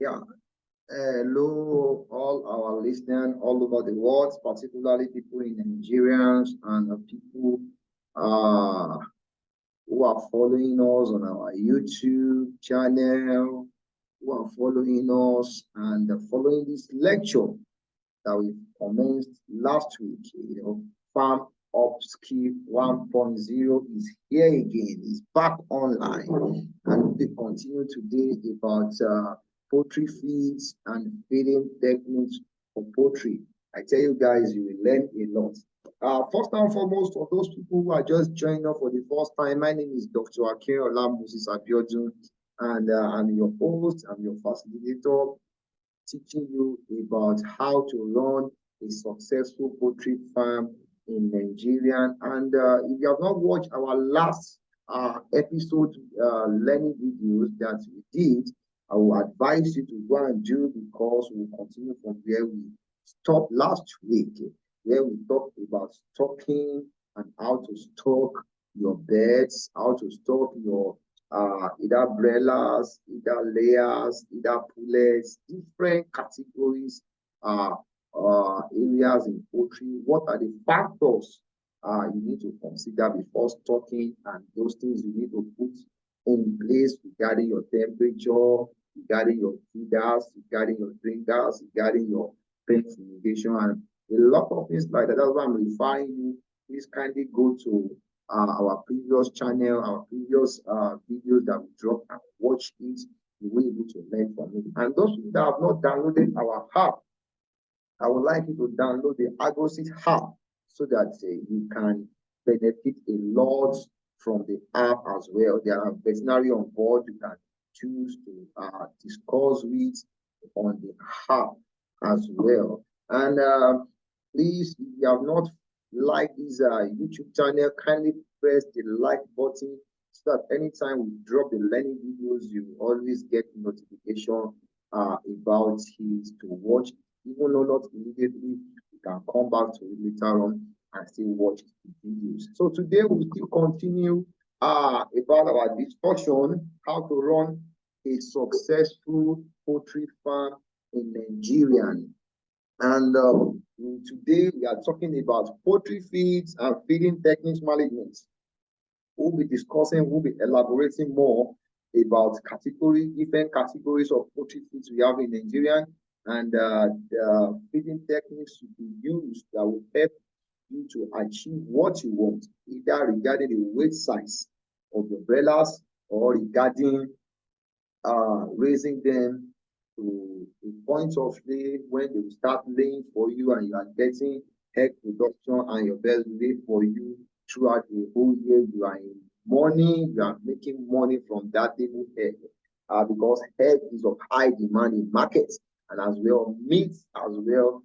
Yeah, hello, all our listeners all over the world, particularly people in Nigerians and people uh, who are following us on our YouTube channel, who are following us and following this lecture that we commenced last week. Farm Upskill 1.0 is here again, is back online, and we continue today about poultry feeds and feeding techniques for poultry. I tell you guys, you will learn a lot. First and foremost, for those people who are just joining us for the first time, my name is Dr. Akeola Moses Abiodun, and I'm your host, I'm your facilitator, teaching you about how to run a successful poultry farm in Nigeria. And if you have not watched our last episode learning videos that we did, I will advise you to go and do, because we'll continue from where we stopped last week, where we talked about stocking and how to stock your beds, how to stock your either broilers, either layers, either pullets, different categories, areas in poultry. What are the factors you need to consider before stocking, and those things you need to put in place regarding your temperature, regarding your feeders, regarding your drinkers, regarding your pen fumigation, and a lot of things like that. That's why I'm referring you. Please kindly go to our previous channel, our previous videos that we dropped, and watch it. You will be able to learn from it. And those people that have not downloaded our app, I would like you to download the AgroSeed app so that you can benefit a lot from the app as well. There are veterinary on board you can choose to discuss with on the app as well. And please, if you have not liked this YouTube channel, kindly press the like button so that anytime we drop the learning videos, you always get notification about it to watch. Even though not immediately, you can come back to it later on and still watch the videos. So today we'll still continue about our discussion how to run a successful poultry farm in Nigeria. And today we are talking about poultry feeds and feeding techniques management. We'll be discussing, we'll be elaborating more about different categories of poultry feeds we have in Nigeria, and the feeding techniques you can use that will help you to achieve what you want, either regarding the weight size of your broilers or regarding raising them to a point of lay when they will start laying for you and you are getting egg production and your birds lay for you throughout the whole year. You are in money, you are making money from that table egg because egg is of high demand in markets, and as well meat as well.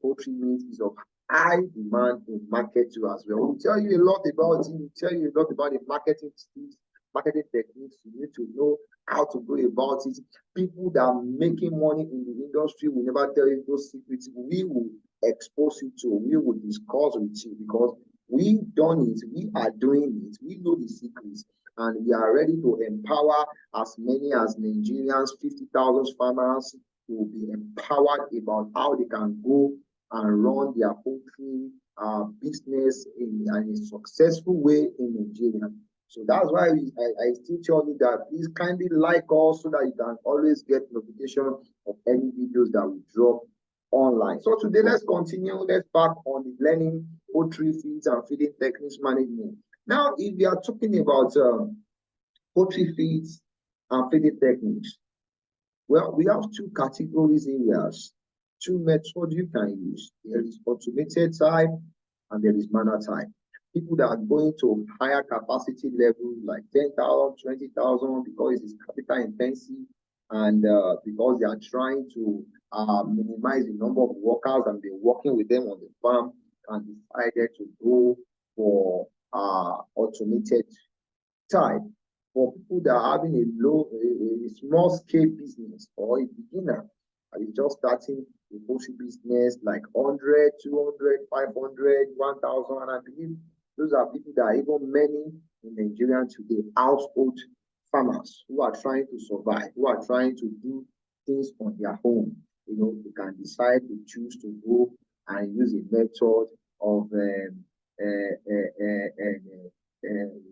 Poultry meat is of high demand in market too as well. We'll tell you a lot about it. We'll tell you a lot about the marketing skills, marketing techniques. You need to know how to go about it. People that are making money in the industry will never tell you those secrets. We will expose you to, we will discuss with you, because we've done it, we are doing it, we know the secrets, and we are ready to empower as many as Nigerians, 50,000 farmers will be empowered about how they can go and run their poultry business in a successful way in Nigeria. So that's why I still tell you that please kindly like us so that you can always get notification of any videos that we drop online. So today let's continue. Let's back on the learning poultry feeds and feeding techniques management. Now, if we are talking about poultry feeds and feeding techniques, well, we have two categories areas, two methods you can use. There is automated type and there is manual type. People that are going to higher capacity level like 10,000, 20,000 because it's capital intensive, and because they are trying to minimize the number of workers and they're working with them on the farm, and decided to go for automated type. For people that are having a small scale business or a beginner, and is just starting a poultry business like 100, 200, 500, 1,000, and I believe those are people that are even many in Nigeria today, household farmers who are trying to survive, who are trying to do things on their own. You can decide to choose to go and use a method of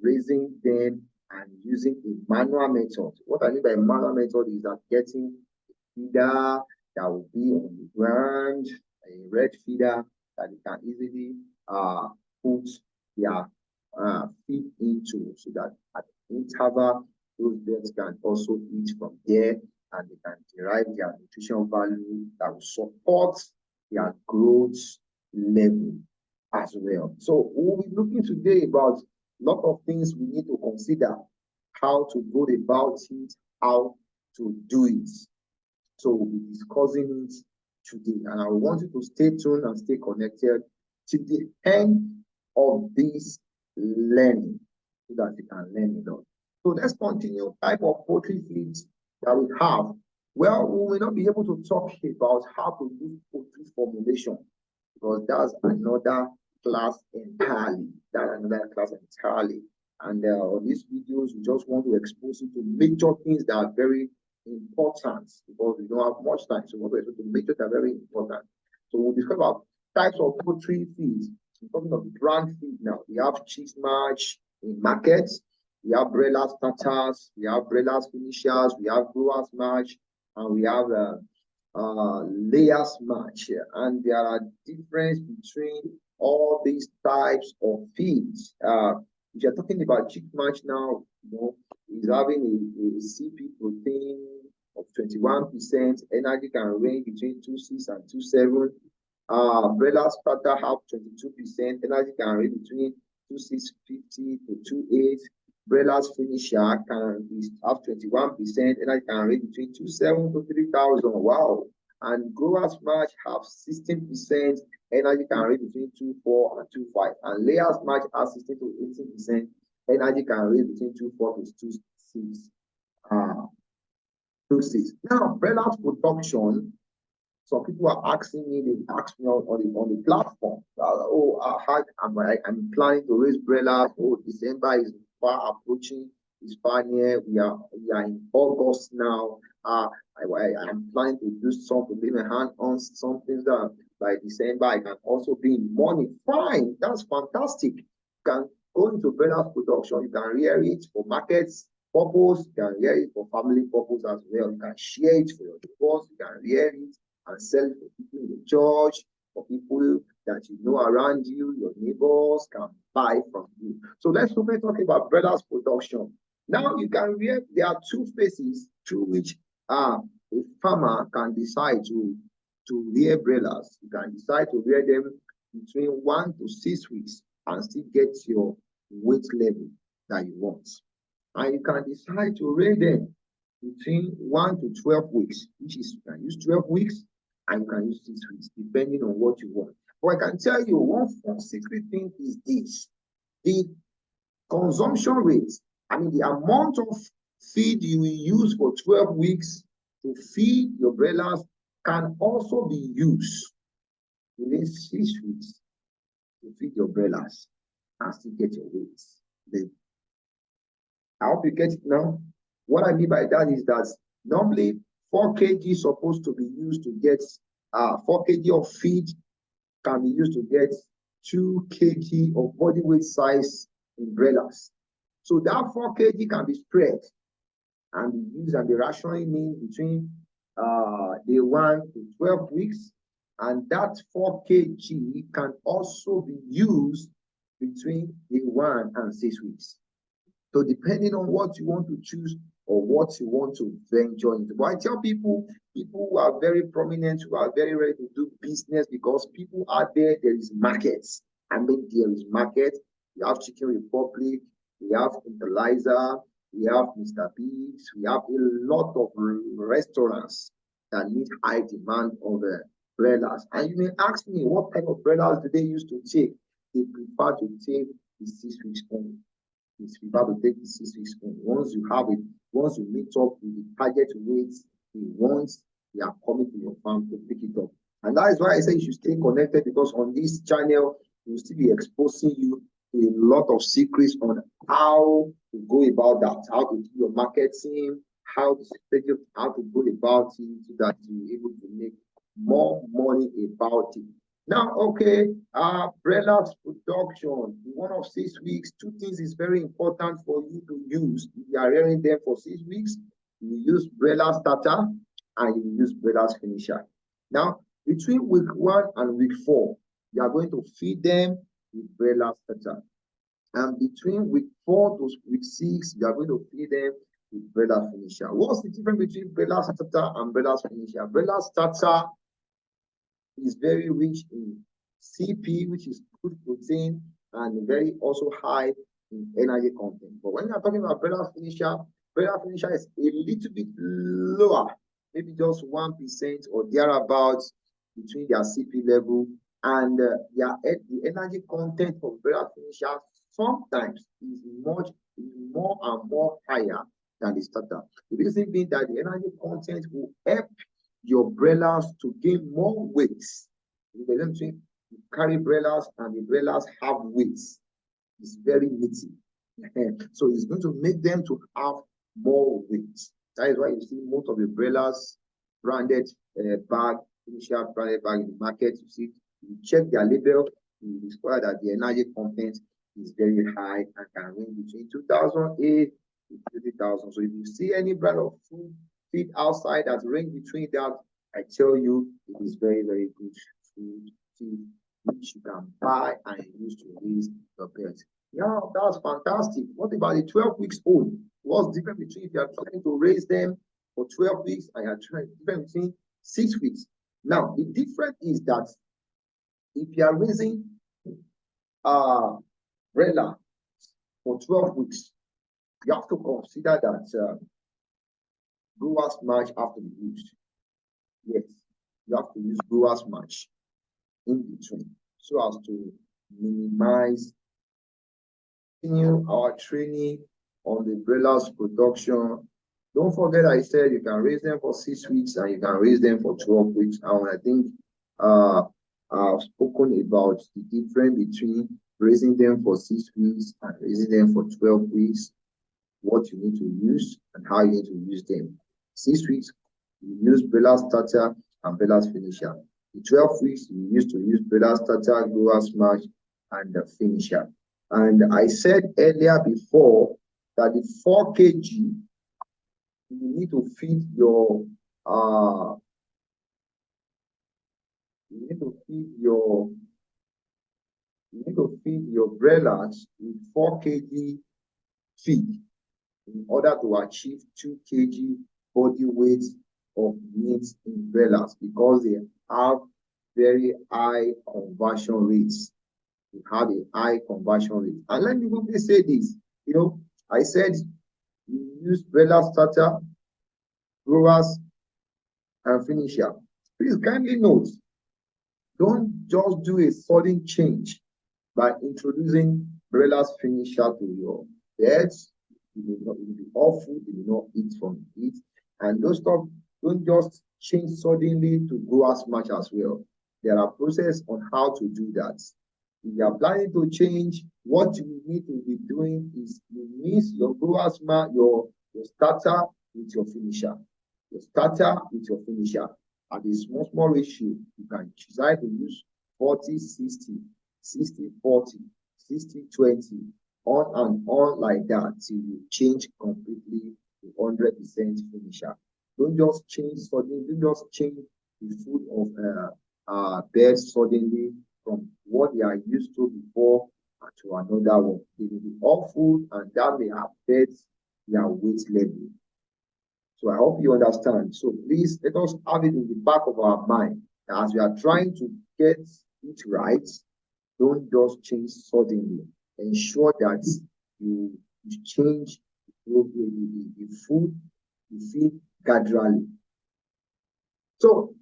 raising them and using a manual method. What I mean by manual method is that getting a feeder that will be on the ground, a red feeder that you can easily put their feed into, so that at interval those birds can also eat from there, and they can derive their nutritional value that will support their growth level as well. So we'll be looking today about a lot of things we need to consider, how to go about it, how to do it. So we'll be discussing it today, and I want you to stay tuned and stay connected to the end of this learning, so that you can learn a lot. So let's continue. Type of poultry feeds that we have. Well, we will not be able to talk about how to do poultry formulation, because that's another class entirely. And on these videos, we just want to expose you to major things that are very important, because we don't have much time. So we want to expose you to major that are very important. So we'll discuss about types of poultry feeds. We're talking of brand feed now. We have cheese mash in markets. We have broilers starters. We have broilers finishers. We have growers mash, and we have layers mash. And there are differences between all these types of feeds. If you're talking about chick mash now, is having a CP protein of 21%. Energy can range between 2.6 and 2.7. Broiler starter have 22%. Energy can range between 2.650 to 2.8. Broilers finisher can have 21%. Energy can range between 2.7 to 3,000. Wow. And growers mash have 16%. Energy can range between 2.4 and 2.5. And layers mash have 16 to 18%. Energy can range between 2.4 to 2.6. 2.6. Now, broilers production. Some people are asking me, they ask me on the platform, I'm planning to raise broilers. Oh, December is far approaching, it's far near. We are in August now. I'm planning to do something, lay my hand on some things that by December I can also be in money. Fine, that's fantastic. You can go into broilers production, you can rear it for markets purpose, you can rear it for family purpose as well. You can share it for your neighbors, you can rear it and sell it for people in the church, for people that you know around you, your neighbors can buy from you. So let's talk about broilers production. Now you can rear, there are two phases through which a farmer can decide to rear broilers. You can decide to rear them between 1 to 6 weeks and still get your weight level that you want. And you can decide to rear them between 1 to 12 weeks, which is, you can use 12 weeks and you can use 6 weeks, depending on what you want. But I can tell you one secret thing is this: the consumption rate, the amount of feed you will use for 12 weeks to feed your broilers can also be used within 6 weeks to feed your broilers and still get your weight. I hope you get it now. What I mean by that is that normally 4 kg is supposed to be used to get 4 kg of feed can be used to get 2 kg of body weight size in broilers. So that 4 kg can be spread and be used, and the rationing means between day 1 to 12 weeks, and that 4 kg can also be used between day 1 and 6 weeks. So depending on what you want to choose or what you want to venture into. But I tell people who are very prominent, who are very ready to do business, because people out there is markets. There is market. We have Chicken Republic, we have Interlizer, we have Mr. Biggs, we have a lot of restaurants that need high demand of broilers. And you may ask me, what type of broilers do they use to take? They prefer to take the 6 weeks only. They prefer to take the 6 weeks only. Once you have it, once you meet up with the target weights you want, they are coming to your farm to pick it up. And that is why I say you should stay connected, because on this channel, we'll still be exposing you to a lot of secrets on how to go about that, how to do your marketing, how to schedule, how to go about it so that you're able to make more money about it. Now, okay, broilers production in 1 of 6 weeks. Two things is very important for you to use. If you are rearing them for 6 weeks, you use broiler starter and you use broiler finisher. Now, between week 1 and week 4, you are going to feed them with broiler starter. And between week 4 to week 6, you are going to feed them with broiler finisher. What's the difference between broiler starter and broiler finisher? Broiler starter is very rich in CP, which is good protein, and very also high in energy content. But when you're talking about broiler finisher is a little bit lower, maybe just 1% or thereabouts between their CP level and the energy content of broiler finisher sometimes is more and more higher than the starter. The reason being that the energy content will help your broilers to gain more weight. You carry broilers and the broilers have weight. It's very meaty. So it's going to make them to have more weight. That is why you see most of the broilers branded bag, initial branded bag in the market. You see, you check their label, you discover that the energy content is very high and can range between 2,008 to 30,000. So if you see any brand of food feed outside that range between that, I tell you, it is very, very good food feed which you can buy and use to raise your pets. Yeah, that's fantastic. What about the 12 weeks old? What's the difference between if you are trying to raise them for 12 weeks and you are trying difference between 6 weeks? Now, the difference is that if you are raising broiler for 12 weeks, you have to consider that growers mash have to be used. Yes, you have to use growers mash in between so as to minimize. Continue our training on the broilers production. Don't forget I said you can raise them for 6 weeks and you can raise them for 12 weeks. And I think I've spoken about the difference between raising them for 6 weeks and raising them for 12 weeks, what you need to use and how you need to use them. 6 weeks, you use broiler starter and broiler finisher. The 12 weeks, you used to use broiler starter, grower smash, and the finisher. And I said earlier before that the 4 kg, you need to feed your broilers with 4 kg feed in order to achieve 2 kg body weight of meat in broilers because they have very high conversion rates. They have a high conversion rate. And let me quickly say this. I said you use broiler starter, growers, and finisher. Please kindly note, don't just do a sudden change by introducing broiler's finisher to your beds. It will be awful. You will not eat from it. And don't just change suddenly to growers match as well. There are processes on how to do that. If you are planning to change, what you need to be doing is you mix your growers match, your starter with your finisher. Your starter with your finisher. At a small ratio, you can decide to use 40-60, 60-40, 60-20, on and on like that till you change completely to 100% finisher. Don't just change suddenly. Don't just change the food of birds suddenly from what they are used to before to another one. They will be awful and that may affect their weight level. So I hope you understand. So please let us have it in the back of our mind that as we are trying to get it right, don't just change suddenly. Ensure that you change the food you feed gradually. So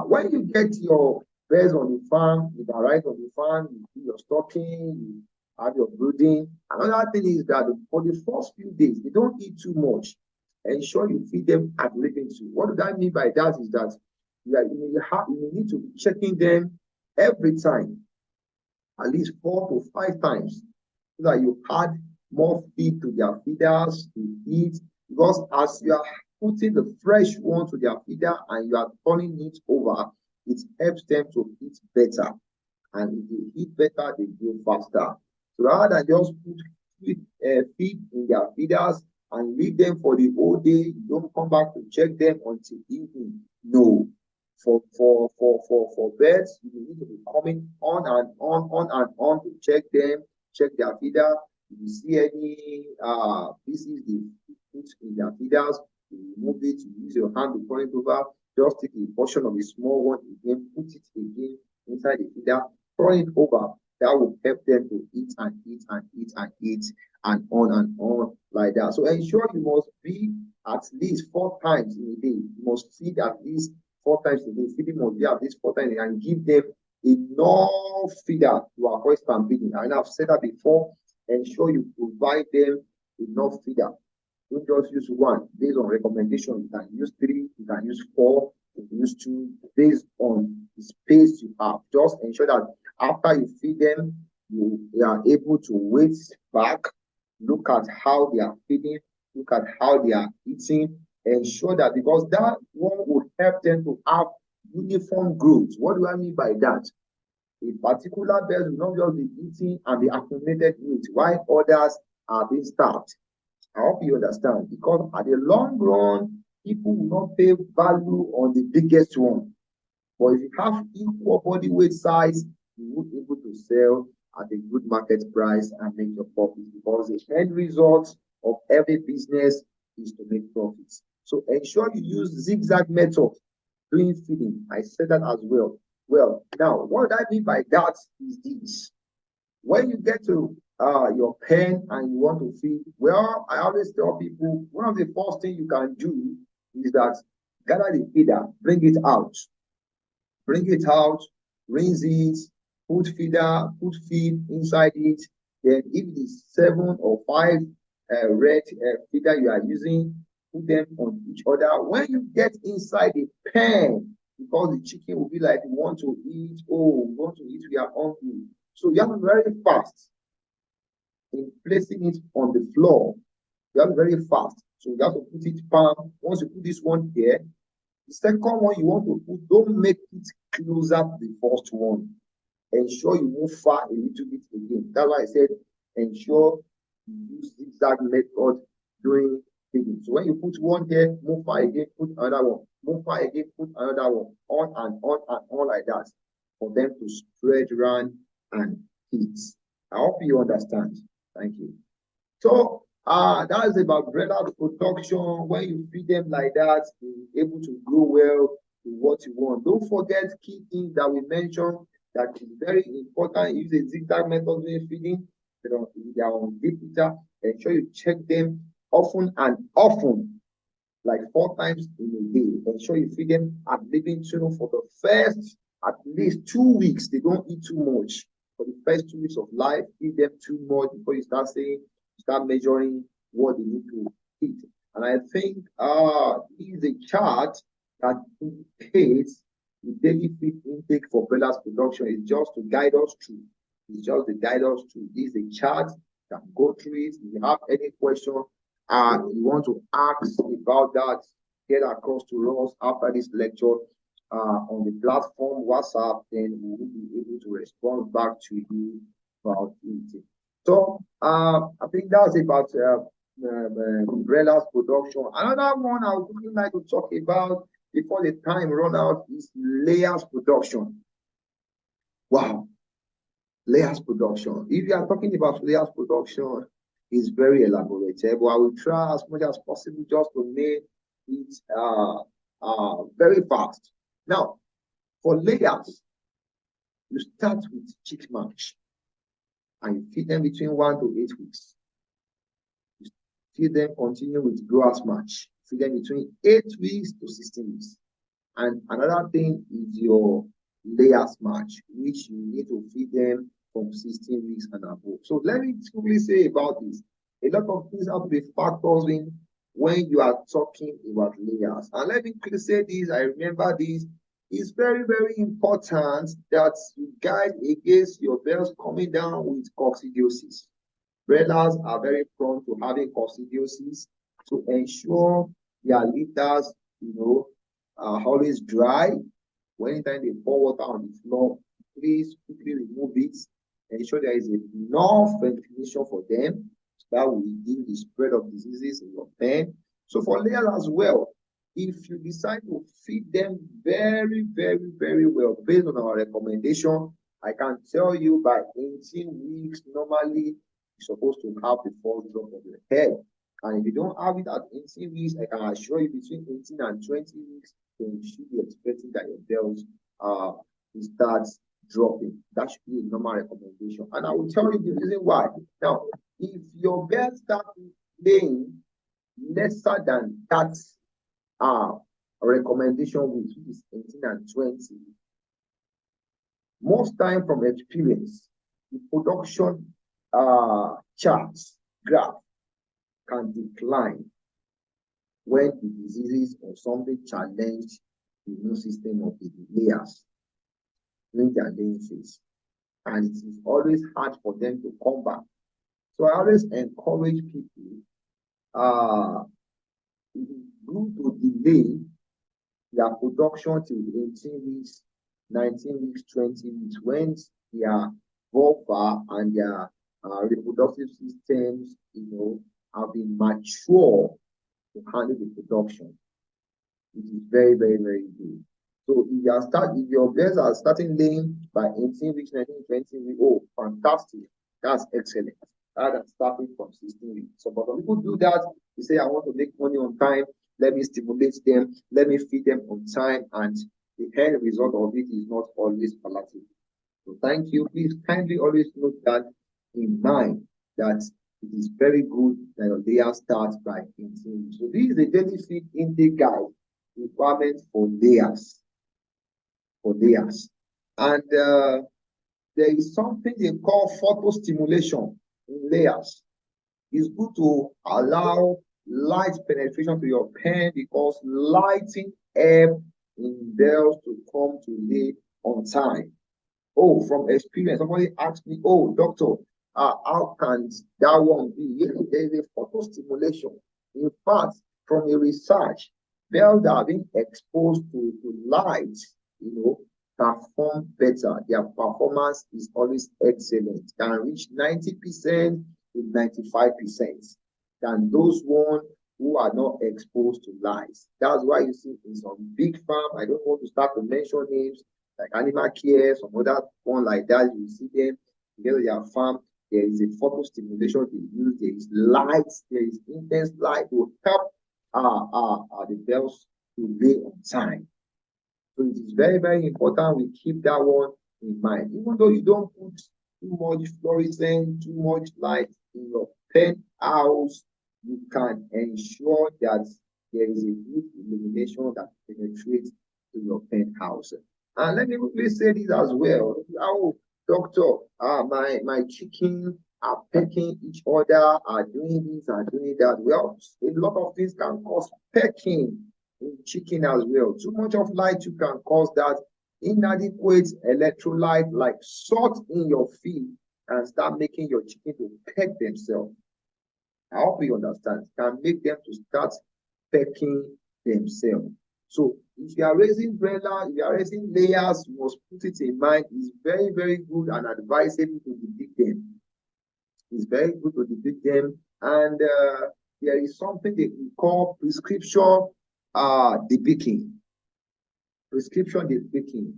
when you get your birds on the farm, you can ride on the farm, you do your stocking, you have your brooding. Another thing is that for the first few days, they don't eat too much. Ensure you feed them at living to. What do I mean by that is that you need to be checking them every time, at least 4 to 5 times, so that you add more feed to their feeders to eat. Because as you are putting the fresh one to their feeder and you are turning it over, it helps them to eat better. And if they eat better, they grow faster. So rather than just put feed in their feeders and leave them for the whole day, you don't come back to check them until evening. No. For birds, you need to be coming on and on to check them, check their feeder. If you see any pieces they put in their feeders, you remove it, you use your hand to turn it over, just take a portion of the small one again, put it again inside the feeder, turn it over. That will help them to eat and eat and eat and eat and on like that. So ensure you must be at least 4 times in a day. You must feed at least 4 times a day. Feeding must be at least 4 times a day and give them enough feeder to avoid stampeding. And I've said that before. Ensure you provide them enough feeder. Don't just use one. Based on recommendation, you can use 3, you can use 4, you can use 2, based on the space you have. Just ensure that after you feed them, you are able to wait back, look at how they are feeding, look at how they are eating, ensure that, because that one will help them to have uniform growth. What do I mean by that? A particular bird will not just be eating and be accumulated meat, while others are being starved. I hope you understand, because at the long run, people will not pay value on the biggest one. But if you have equal body weight size, you will be able to sell at a good market price and make your profits, because the end result of every business is to make profits. So ensure you use zigzag method during feeding. I said that as well. Well, now what I mean by that is this. When you get to your pen and you want to feed, well, I always tell people one of the first things you can do is that gather the feeder, bring it out, rinse it, put feed inside it. Then if it is 7 or 5 red feeder you are using, put them on each other. When you get inside the pen, because the chicken will be like, we want to eat, we are hungry. So you have to be very fast in placing it on the floor. You have to be very fast. So you have to put it palm. Once you put this one here, the second one you want to put, don't make it closer to the first one. Ensure you move far a little bit again. That's why I said ensure you use zigzag method during feeding. So when you put one here, move far again, put another one. Move far again, put another one. On and on like that, for them to spread around and eat. I hope you understand. Thank you. So that is about broiler production. When you feed them like that, they're able to grow well to what you want. Don't forget key things that we mentioned that is very important. Use a zigzag method when feeding. They are on deep litter. Ensure you check them often, like 4 times in a day. Ensure you feed them at living tune for the first at least 2 weeks. They don't eat too much. For the first 2 weeks of life, feed them too much before you start measuring what they need to eat. And I think this is a chart that indicates the daily feed intake for broilers production. Is just to guide us through. It's just to guide us through. This is a chart. You can go through it. If you have any question you want to ask about that, get across to us after this lecture on the platform WhatsApp, then we will be able to respond back to you about it. So I think that's about broilers production. Another one I would really like to talk about before the time run out is layers production. Wow, layers production. If you are talking about layers production, it's very elaborated, but I will try as much as possible just to make it very fast. Now, for layers, you start with chick match and you feed them between 1 to 8 weeks. You feed them, continue with growers match, feed them between 8 weeks to 16 weeks. And another thing is your layers match, which you need to feed them from 16 weeks and above. So let me quickly say about this. A lot of things have to be factors in when you are talking about layers. And let me quickly say this, I remember this. It's very, very important that you guide against your birds coming down with coccidiosis. Broilers are very prone to having coccidiosis. So ensure their litters, are always dry. Anytime they pour water on the floor, please quickly remove it. Ensure there is enough ventilation for them, so that will reduce the spread of diseases in your pen. So for layers as well, if you decide to feed them very, very, very well based on our recommendation, I can tell you by 18 weeks, normally you're supposed to have the first drop of your head. And if you don't have it at 18 weeks, I can assure you between 18 and 20 weeks, then you should be expecting that your bells start dropping. That should be a normal recommendation. And I will tell you the reason why. Now, if your bells start laying lesser than that recommendation which is 18 and 20, most time from experience, the production charts graph can decline when the diseases or something challenge the immune system of the layers during their laying phase. And it is always hard for them to come back. So I always encourage people it is good to delay their production till 18 weeks, 19 weeks, 20 weeks, when their vulva and their reproductive systems, have been mature to handle the production. It is very, very, very good. So if your birds are starting laying by 18 weeks, 19, 20 weeks, oh, fantastic. That's excellent. Rather than starting from 16 weeks. So but when people do that, they say, I want to make money on time, let me stimulate them, let me feed them on time, and the end result of it is not always palatable. So thank you. Please kindly always note that in mind, that it is very good that your layer starts by 18 weeks. So this is the daily feed intake guide requirement for layers. And there is something they call photostimulation in layers. It's good to allow light penetration to your pen because lighting helps in bells to come to lay on time. Oh, from experience, somebody asked me, oh, doctor, how can that one be? Yes, there is a photostimulation. In fact, from the research, bells that have been exposed to light, perform better. Their performance is always excellent. Can reach 90% to 95% than those ones who are not exposed to light. That's why you see in some big farm, I don't want to start to mention names, like Animal Care, some other one like that, you see them together their farm. There is a photostimulation they use, there is light, there is intense light to help the bells to lay on time. So it is very, very important we keep that one in mind. Even though you don't put too much fluorescent, too much light in your pen house, you can ensure that there is a good illumination that penetrates to your pen house. And let me quickly say this as well. Oh, doctor, my chicken are pecking each other, are doing this, are doing that. Well, a lot of things can cause pecking in chicken as well. Too much of light you can cause that. Inadequate electrolyte like salt in your feed and start making your chicken to peck themselves. I hope you understand. Can make them to start pecking themselves. So if you are raising broiler, if you are raising layers, you must put it in mind. It's very, very good and advisable to depict them. It's very good to depict them. And there is something that we call prescription depicting. Prescription depicting.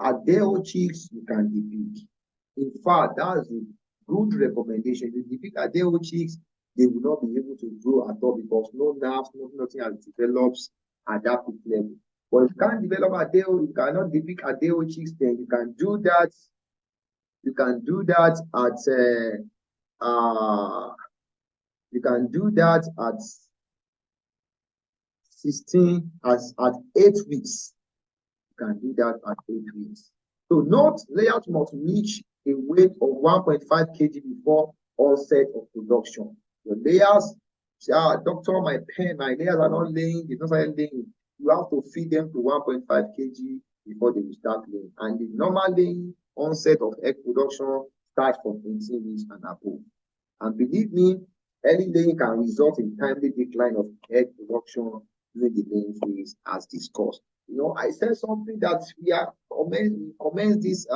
At their chicks, you can depict. In fact, that's a good recommendation. You depict at their chicks, they will not be able to grow at all because no nerves, nothing has develops at that level. But if you can't develop adeo, you cannot depict adeo chicks, then you can do that. You can do that at 16 at 8 weeks. You can do that at 8 weeks. So note, layers must reach a weight of 1.5 kg before onset of production. The layers, say, doctor, my layers are not laying, they're not starting laying. You have to feed them to 1.5 kg before they will start laying. And the normal laying onset of egg production starts from 18 weeks and above. And believe me, early laying can result in timely decline of egg production during the main phase as discussed. I said something that we commence this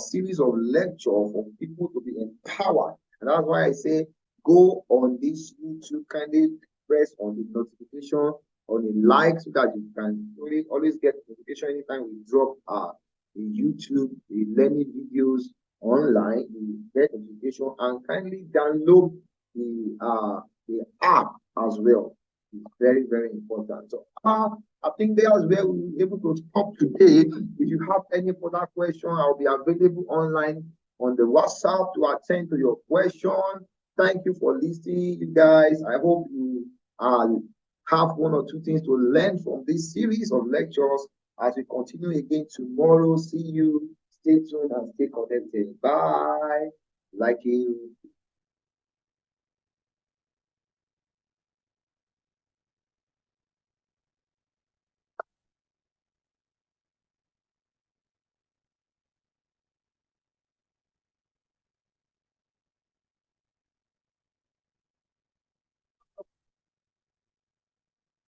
series of lecture for people to be empowered. And that's why I say go on this YouTube, kindly press on the notification, on the like, so that you can always get notification anytime we drop the YouTube, the learning videos online, you get notification, and kindly download the app as well. It's very, very important. So I think that's where we'll be able to stop today. If you have any further question, I'll be available online on the WhatsApp to attend to your question. Thank you for listening, you guys. I hope you have one or two things to learn from this series of lectures as we continue again tomorrow. See you. Stay tuned and stay connected. Bye. Like you.